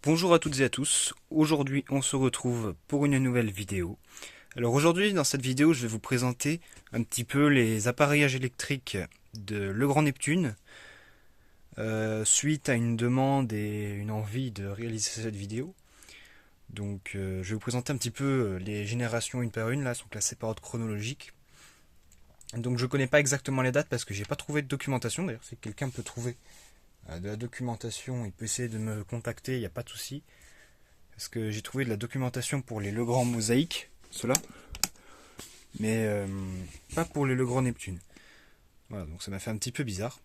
Bonjour à toutes et à tous, aujourd'hui on se retrouve pour une nouvelle vidéo. Alors aujourd'hui dans cette vidéo je vais vous présenter un petit peu les appareillages électriques de Legrand Neptune suite à une demande et une envie de réaliser cette vidéo. Donc je vais vous présenter un petit peu les générations une par une, là elles sont classées par ordre chronologique. Donc je connais pas exactement les dates parce que j'ai pas trouvé de documentation, d'ailleurs si quelqu'un peut trouver de la documentation, il peut essayer de me contacter, il n'y a pas de souci. Parce que j'ai trouvé de la documentation pour les Legrand Mosaïque, ceux-là, mais pas pour les Legrand Neptune. Voilà, donc ça m'a fait un petit peu bizarre.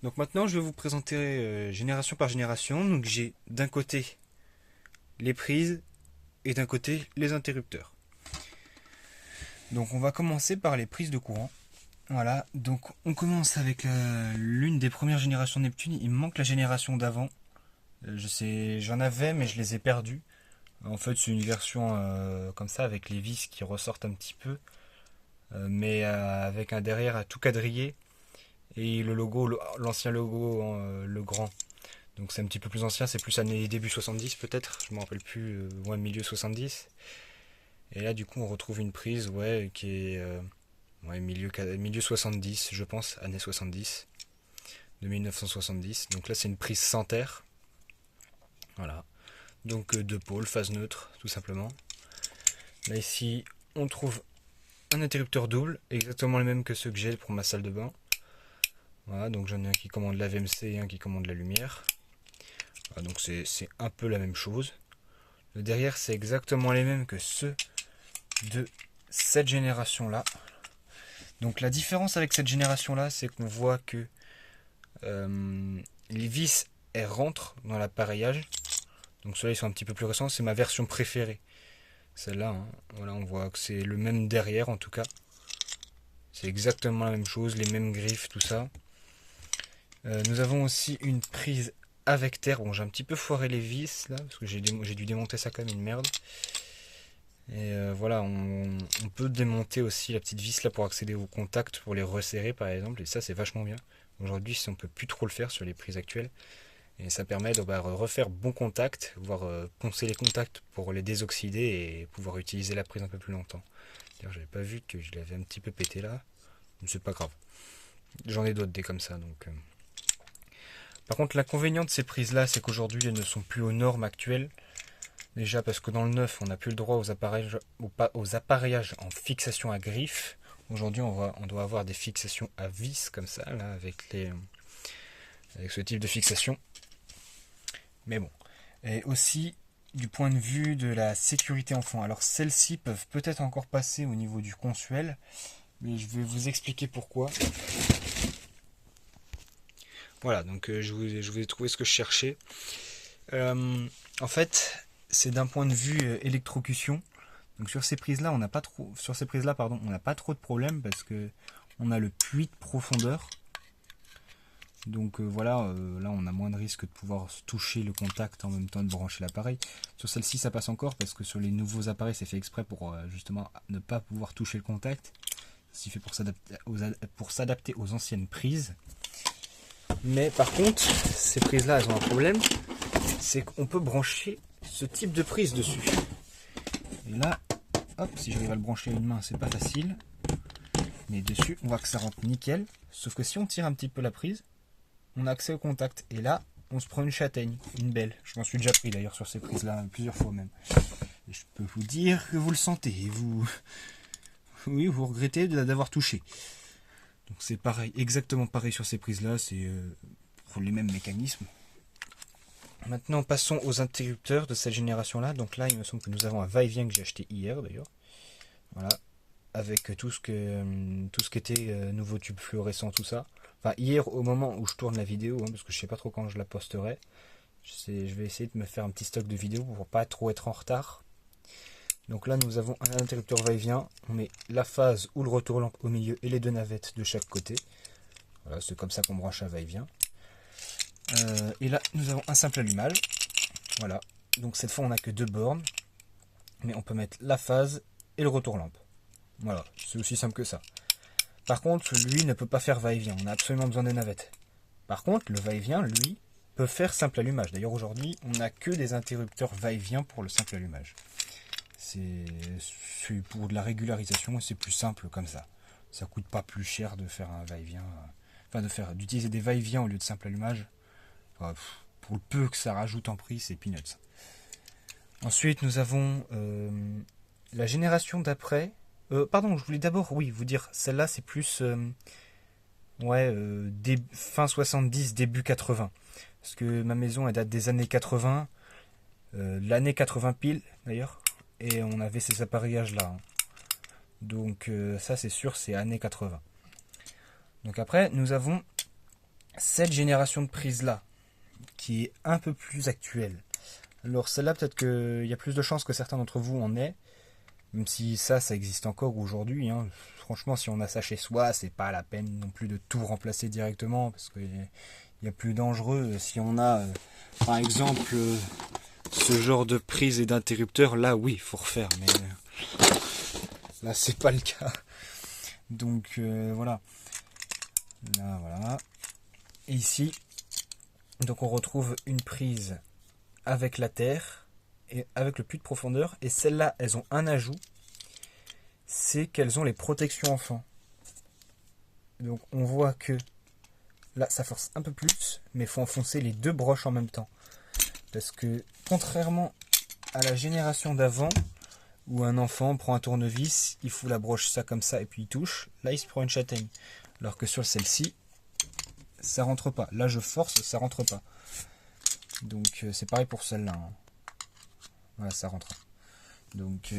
Donc maintenant, je vais vous présenter génération par génération. Donc j'ai d'un côté les prises et d'un côté les interrupteurs. Donc on va commencer par les prises de courant. Voilà, donc on commence avec l'une des premières générations Neptune. Il me manque la génération d'avant. Je sais, j'en avais, mais je les ai perdus. En fait, c'est une version comme ça, avec les vis qui ressortent un petit peu, mais avec un derrière à tout quadrillé et le logo, l'ancien logo, le grand. Donc c'est un petit peu plus ancien, c'est plus année début 70 peut-être, je me rappelle plus, ouais, milieu 70. Et là, du coup, on retrouve une prise, ouais, qui est ouais, milieu 70, je pense, année 70, de 1970. Donc là, c'est une prise sans terre. Voilà. Donc deux pôles, phase neutre, tout simplement. Là, ici, on trouve un interrupteur double, exactement le même que ceux que j'ai pour ma salle de bain. Voilà, donc j'en ai un qui commande la VMC et un qui commande la lumière. Voilà, donc c'est un peu la même chose. Le derrière, c'est exactement les mêmes que ceux de cette génération-là. Donc la différence avec cette génération-là, c'est qu'on voit que les vis, elles rentrent dans l'appareillage. Donc ceux-là, ils sont un petit peu plus récents. C'est ma version préférée. Celle-là, hein. Voilà, on voit que c'est le même derrière en tout cas. C'est exactement la même chose, les mêmes griffes, tout ça. Nous avons aussi une prise avec terre. Bon, j'ai un petit peu foiré les vis là, parce que j'ai dû démonter ça comme une merde. Et voilà, on peut démonter aussi la petite vis là pour accéder aux contacts, pour les resserrer par exemple, et ça c'est vachement bien. Aujourd'hui, on peut plus trop le faire sur les prises actuelles. Et ça permet de refaire bon contact, voire poncer les contacts pour les désoxyder et pouvoir utiliser la prise un peu plus longtemps. D'ailleurs, j'avais pas vu que je l'avais un petit peu pété là, mais c'est pas grave. J'en ai d'autres des comme ça. Donc, Par contre, l'inconvénient de ces prises là, c'est qu'aujourd'hui elles ne sont plus aux normes actuelles. Déjà parce que dans le neuf, on n'a plus le droit aux appareillages en fixation à griffe. Aujourd'hui, on doit avoir des fixations à vis comme ça, là, avec ce type de fixation. Mais bon. Et aussi, du point de vue de la sécurité enfant. Alors, celles-ci peuvent peut-être encore passer au niveau du consuel, mais je vais vous expliquer pourquoi. Voilà, donc je vous ai trouvé ce que je cherchais. En fait, c'est d'un point de vue électrocution. Donc sur ces prises-là, on n'a pas trop, on n'a pas trop de problème parce que on a le puits de profondeur. Donc voilà, là on a moins de risque de pouvoir toucher le contact en même temps de brancher l'appareil. Sur celle-ci ça passe encore parce que sur les nouveaux appareils c'est fait exprès pour justement ne pas pouvoir toucher le contact. C'est fait pour s'adapter aux anciennes prises. Mais par contre, ces prises-là elles ont un problème, c'est qu'on peut brancher ce type de prise dessus. Et là, hop, si j'arrive à le brancher à une main c'est pas facile. Mais dessus on voit que ça rentre nickel. Sauf que si on tire un petit peu la prise, on a accès au contact. Et là, on se prend une châtaigne, une belle. Je m'en suis déjà pris d'ailleurs sur ces prises-là, plusieurs fois même. Et je peux vous dire que vous le sentez. Oui, vous regrettez d'avoir touché. Donc c'est pareil, exactement pareil sur ces prises-là. C'est pour les mêmes mécanismes. Maintenant, passons aux interrupteurs de cette génération-là. Donc là, il me semble que nous avons un va-et-vient que j'ai acheté hier d'ailleurs. Voilà. Avec tout ce qui était nouveau tube fluorescent, tout ça. Enfin, hier, au moment où je tourne la vidéo, hein, parce que je sais pas trop quand je la posterai, je vais essayer de me faire un petit stock de vidéos pour pas trop être en retard. Donc là, nous avons un interrupteur va-et-vient. On met la phase ou le retour lampe au milieu et les deux navettes de chaque côté. Voilà, c'est comme ça qu'on branche un va-et-vient. Et là, nous avons un simple allumage. Voilà. Donc cette fois, on n'a que deux bornes. Mais on peut mettre la phase et le retour lampe. Voilà, c'est aussi simple que ça. Par contre, lui ne peut pas faire va-et-vient. On a absolument besoin des navettes. Par contre, le va-et-vient, lui, peuvent faire simple allumage. D'ailleurs aujourd'hui, on n'a que des interrupteurs va-et-vient pour le simple allumage. C'est pour de la régularisation et c'est plus simple comme ça. Ça coûte pas plus cher de faire un va-et-vient, d'utiliser des va-et-vient au lieu de simple allumage. Enfin, pour le peu que ça rajoute en prix, c'est peanuts. Ensuite, nous avons la génération d'après. Pardon, je voulais d'abord, oui, vous dire, celle-là, c'est plus fin 70, début 80. Parce que ma maison, elle date des années 80, l'année 80 pile, d'ailleurs, et on avait ces appareillages-là. Hein. Donc ça, c'est sûr, c'est années 80. Donc après, nous avons cette génération de prises-là, qui est un peu plus actuelle. Alors celle-là, peut-être qu'il y a plus de chances que certains d'entre vous en aient, même si ça existe encore aujourd'hui. Hein. Franchement, si on a ça chez soi, c'est pas la peine non plus de tout remplacer directement, parce qu'il y a plus dangereux. Si on a, par exemple, ce genre de prise et d'interrupteur, là, oui, il faut refaire, mais là, c'est pas le cas. Donc voilà. Là, voilà. Et ici, donc on retrouve une prise avec la terre et avec le puits de profondeur. Et celles-là, elles ont un ajout, c'est qu'elles ont les protections enfants. Donc on voit que là, ça force un peu plus, mais il faut enfoncer les deux broches en même temps. Parce que contrairement à la génération d'avant, où un enfant prend un tournevis, il fout la broche ça comme ça et puis il touche, là il se prend une châtaigne. Alors que sur celle-ci, ça rentre pas. Là je force, ça rentre pas. Donc c'est pareil pour celle-là. Hein. Voilà, ça rentre. Donc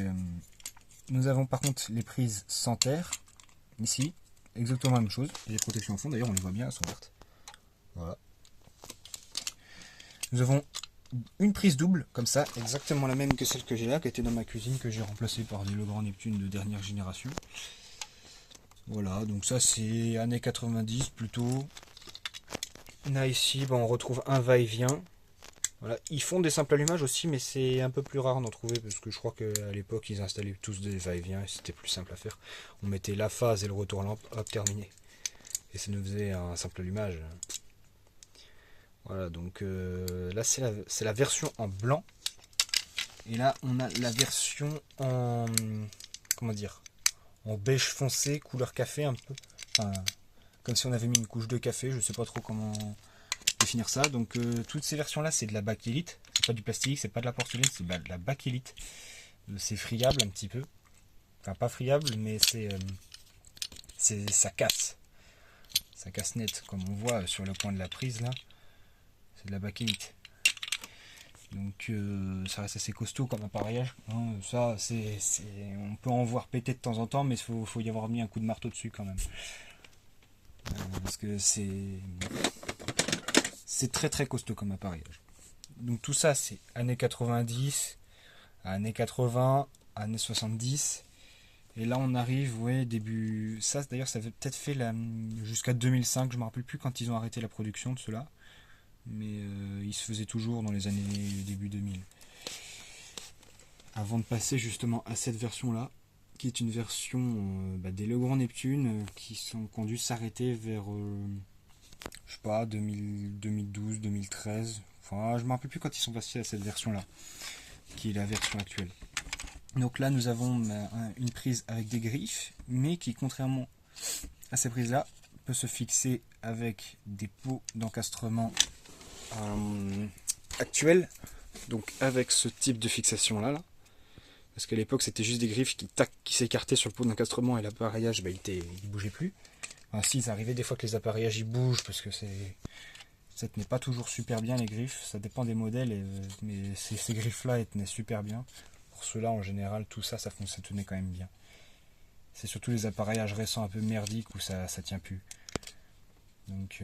nous avons par contre les prises sans terre. Ici, exactement la même chose. Les protections en fond, d'ailleurs on les voit bien, elles sont vertes. Voilà. Nous avons une prise double, comme ça, exactement la même que celle que j'ai là, qui était dans ma cuisine, que j'ai remplacée par des Legrand Neptune de dernière génération. Voilà, donc ça c'est années 90 plutôt. Là ici, on retrouve un va-et-vient. Voilà. Ils font des simples allumages aussi, mais c'est un peu plus rare d'en trouver, parce que je crois qu'à l'époque ils installaient tous des va-et-vient et c'était plus simple à faire. On mettait la phase et le retour lampe, hop, terminé. Et ça nous faisait un simple allumage. Voilà, donc là c'est la version en blanc. Et là on a la version en, comment dire, en beige foncé, couleur café un peu. Enfin, comme si on avait mis une couche de café, je sais pas trop comment définir ça. Donc toutes ces versions là c'est de la bakélite. C'est pas du plastique, c'est pas de la porcelaine, c'est de la bakélite. C'est friable un petit peu. Enfin pas friable, mais ça casse. Ça casse net, comme on voit sur le coin de la prise là. C'est de la bakélite. Donc ça reste assez costaud comme appareillage. Hein. Ça, on peut en voir péter de temps en temps, mais il faut y avoir mis un coup de marteau dessus quand même. Parce que c'est très très costaud comme appareillage. Donc tout ça c'est années 90, années 80, années 70. Et là on arrive, début... Ça d'ailleurs ça avait peut-être fait jusqu'à 2005, je me rappelle plus quand ils ont arrêté la production de cela. Mais il se faisait toujours dans les années début 2000. Avant de passer justement à cette version-là, qui est une version des Legrand Neptune qui ont dû s'arrêter vers, je sais pas, 2012, 2013. Enfin, je me rappelle plus quand ils sont passés à cette version-là, qui est la version actuelle. Donc là, nous avons une prise avec des griffes, mais qui, contrairement à ces prises-là, peut se fixer avec des pots d'encastrement actuel, donc avec ce type de fixation là, parce qu'à l'époque c'était juste des griffes qui s'écartaient sur le pot d'encastrement et l'appareillage il bougeait plus. Enfin, si, ça arrivait des fois que les appareillages ils bougent parce que ça tenait pas toujours super bien les griffes, ça dépend des modèles, mais ces griffes là elles tenaient super bien. Pour ceux-là en général tout ça tenait quand même bien. C'est surtout les appareillages récents un peu merdiques où ça tient plus. Donc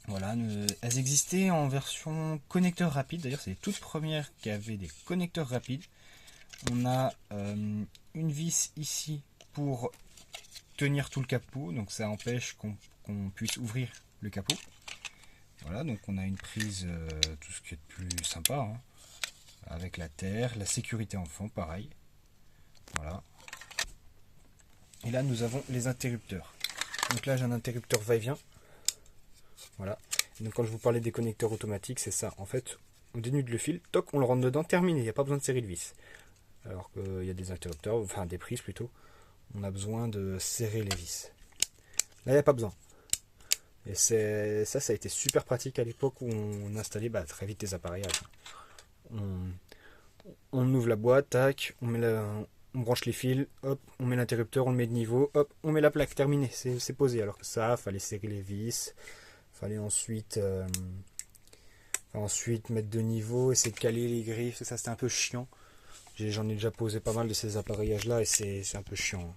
voilà, elles existaient en version connecteur rapide. D'ailleurs, c'est les toutes premières qui avaient des connecteurs rapides. On a une vis ici pour tenir tout le capot. Donc ça empêche qu'on puisse ouvrir le capot. Voilà, donc on a une prise, tout ce qui est de plus sympa. Hein, avec la terre, la sécurité enfant, pareil. Voilà. Et là, nous avons les interrupteurs. Donc là, j'ai un interrupteur va-et-vient. Voilà. Donc quand je vous parlais des connecteurs automatiques, c'est ça. En fait, on dénude le fil, toc, on le rentre dedans, terminé, il n'y a pas besoin de serrer le vis. Alors qu'il y a des interrupteurs, enfin des prises plutôt, on a besoin de serrer les vis. Là, il n'y a pas besoin. Et ça a été super pratique à l'époque où on installait très vite des appareillages. On ouvre la boîte, tac, on branche les fils, hop, on met l'interrupteur, on le met de niveau, hop, on met la plaque, terminé, c'est posé. Alors que ça, fallait serrer les vis, fallait ensuite mettre de niveau, essayer de caler les griffes, ça c'était un peu chiant. J'en ai déjà posé pas mal de ces appareillages là et c'est un peu chiant.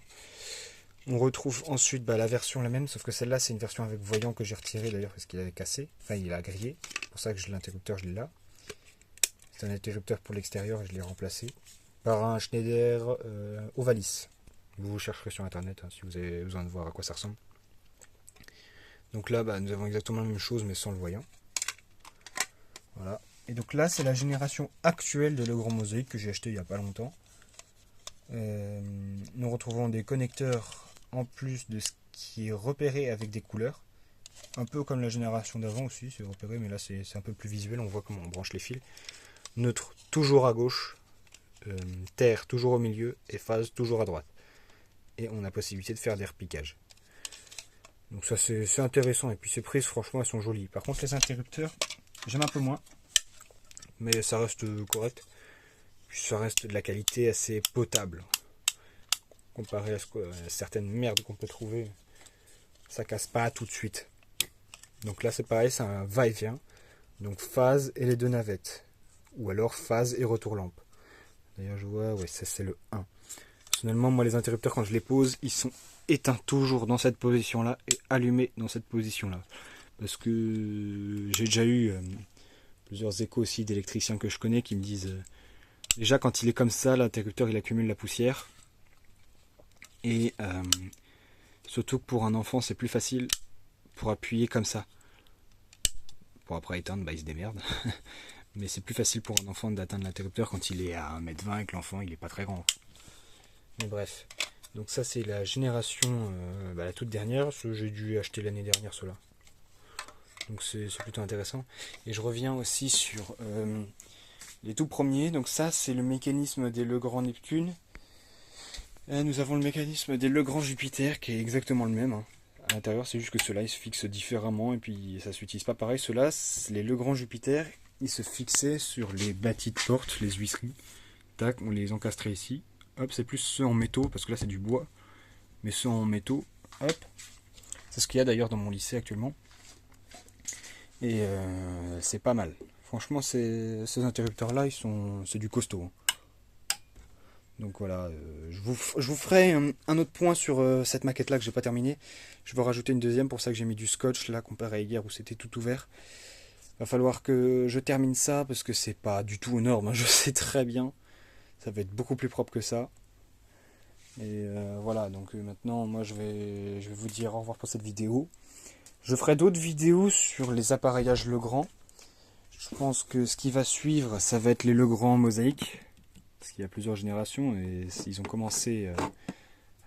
On retrouve ensuite la version la même, sauf que celle-là c'est une version avec voyant que j'ai retiré d'ailleurs parce qu'il avait cassé, enfin il a grillé, c'est pour ça que l'interrupteur je l'ai là. C'est un interrupteur pour l'extérieur et je l'ai remplacé par un Schneider Ovalis. Vous chercherez sur internet si vous avez besoin de voir à quoi ça ressemble. Donc là nous avons exactement la même chose mais sans le voyant. Voilà. Et donc là c'est la génération actuelle de Legrand Mosaïque que j'ai acheté il n'y a pas longtemps. Nous retrouvons des connecteurs en plus de ce qui est repéré avec des couleurs. Un peu comme la génération d'avant aussi, c'est repéré, mais là c'est un peu plus visuel, on voit comment on branche les fils. Neutre toujours à gauche, terre toujours au milieu et phase toujours à droite. Et on a possibilité de faire des repiquages. Donc ça c'est intéressant, et puis ces prises franchement elles sont jolies. Par contre les interrupteurs, j'aime un peu moins, mais ça reste correct. Puis ça reste de la qualité assez potable. Comparé à certaines merdes qu'on peut trouver, ça casse pas tout de suite. Donc là c'est pareil, c'est un va-et-vient. Donc phase et les deux navettes. Ou alors phase et retour lampe. D'ailleurs je vois, ouais ça c'est le 1. Personnellement moi les interrupteurs quand je les pose, ils sont éteints toujours dans cette position là et allumés dans cette position là. Parce que j'ai déjà eu plusieurs échos aussi d'électriciens que je connais qui me disent déjà quand il est comme ça l'interrupteur il accumule la poussière. Et surtout que pour un enfant c'est plus facile pour appuyer comme ça. Pour après éteindre, il se démerde. Mais c'est plus facile pour un enfant d'atteindre l'interrupteur quand il est à 1m20 et que l'enfant il est pas très grand. Mais bref. Donc ça c'est la génération, la toute dernière. J'ai dû acheter l'année dernière cela. Donc c'est plutôt intéressant. Et je reviens aussi sur les tout premiers. Donc ça c'est le mécanisme des Legrand Neptune. Et nous avons le mécanisme des Legrand Jupiter qui est exactement le même. À l'intérieur, c'est juste que ceux-là, ils se fixent différemment et puis ça s'utilise pas pareil. Ceux-là, les Legrand Jupiter, ils se fixaient sur les bâtis de porte, les huisseries. Tac, on les encastrait ici. Hop, c'est plus ceux en métaux, parce que là c'est du bois. Mais ceux en métaux, hop. C'est ce qu'il y a d'ailleurs dans mon lycée actuellement. Et c'est pas mal. Franchement, ces interrupteurs-là, c'est du costaud. Donc voilà, je vous ferai un autre point sur cette maquette là que j'ai pas terminé. Je vais rajouter une deuxième, pour ça que j'ai mis du scotch là comparé à hier où c'était tout ouvert. Va falloir que je termine ça parce que c'est pas du tout aux normes, je sais très bien. Ça va être beaucoup plus propre que ça. Et voilà, donc maintenant moi je vais vous dire au revoir pour cette vidéo. Je ferai d'autres vidéos sur les appareillages Legrand. Je pense que ce qui va suivre, ça va être les Legrand Mosaïque. Parce qu'il y a plusieurs générations et ils ont commencé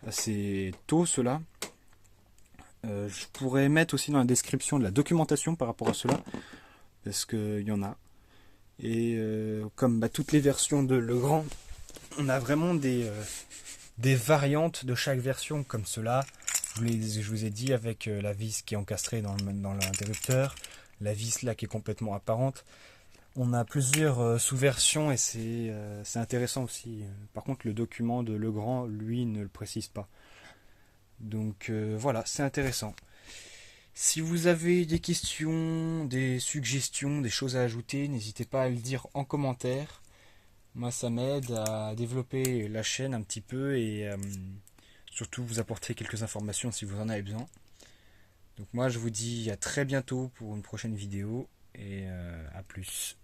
assez tôt ceux-là. Je pourrais mettre aussi dans la description de la documentation par rapport à cela, parce qu'il y en a. Et comme toutes les versions de Legrand, on a vraiment des variantes de chaque version, comme cela. Je vous ai dit avec la vis qui est encastrée dans l'interrupteur, la vis là qui est complètement apparente. On a plusieurs sous-versions et c'est intéressant aussi. Par contre, le document de Legrand, lui, ne le précise pas. Donc voilà, c'est intéressant. Si vous avez des questions, des suggestions, des choses à ajouter, n'hésitez pas à le dire en commentaire. Moi, ça m'aide à développer la chaîne un petit peu et surtout vous apporter quelques informations si vous en avez besoin. Donc moi, je vous dis à très bientôt pour une prochaine vidéo et à plus.